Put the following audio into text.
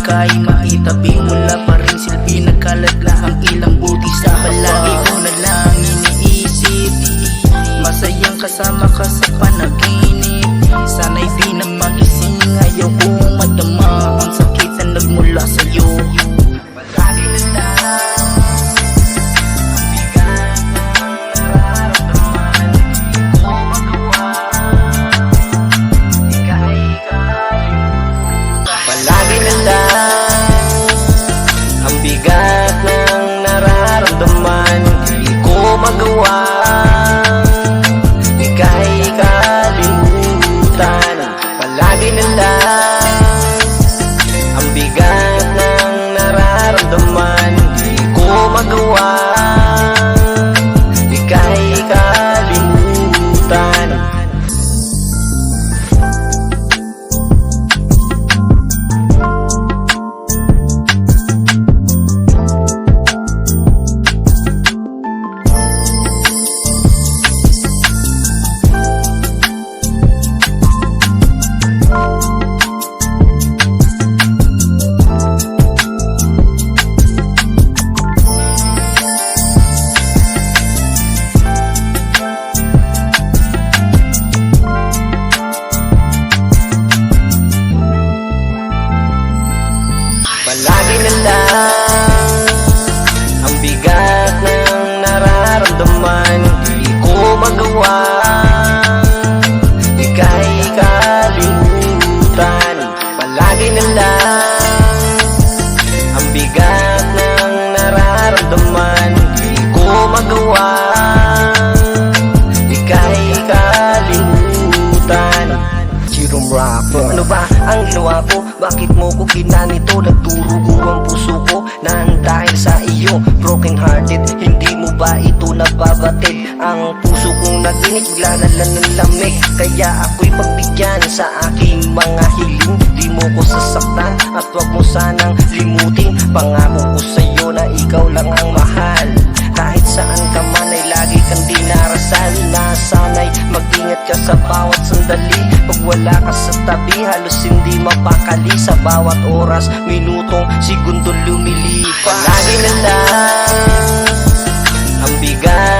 kay maitabi, wala pa rin silbi, nagkalat na ang ilang buti sa palagi ko na lang iniisip. Masayang kasama ka sa panaginip, sana'y di na magising. Ayaw kong madama ang sakit na nagmula sa'yo. Palagi na lang ang bigat ng nararamdaman, di ko magawa, di kahit kalimutan. Palagi na lang ang bigat ng nararamdaman, di ko magawa, di kahit kalimutan. Palagi na lang ang bigat ng nararamdaman, di ko magawa, di kahit kalimutan. Palagi na lang ang bigat ng nararamdaman, di ko magawa, di kahit kalimutan. Palagi na lang ang bigat ng nararamdaman, di ko magawa, di kahit kalimutan. Jerome Rapper. Ano ba ang ginawa ko? Bakit mo ko ginanito? Nagdurugo ang puso ko nang dahil sa iyo. Broken hearted, hindi mo ba ito nababatid? Ang puso kong naginip, bigla na lang ng lamig. Kaya ako'y pagbigyan sa aking mga hiling. Di mo ko sasaktan at wag mo sanang limutin. Pangako ko sa'yo na ikaw lang ang mahal. Kahit saan ka man ay lagi kang dinarasal. Na sana'y mag-ingat ka sa bawat sandali. Pag wala ka sa tabi, halos hindi mapakali. Sa bawat oras, minutong, segundo lumilipas. Palagi na lang ang bigat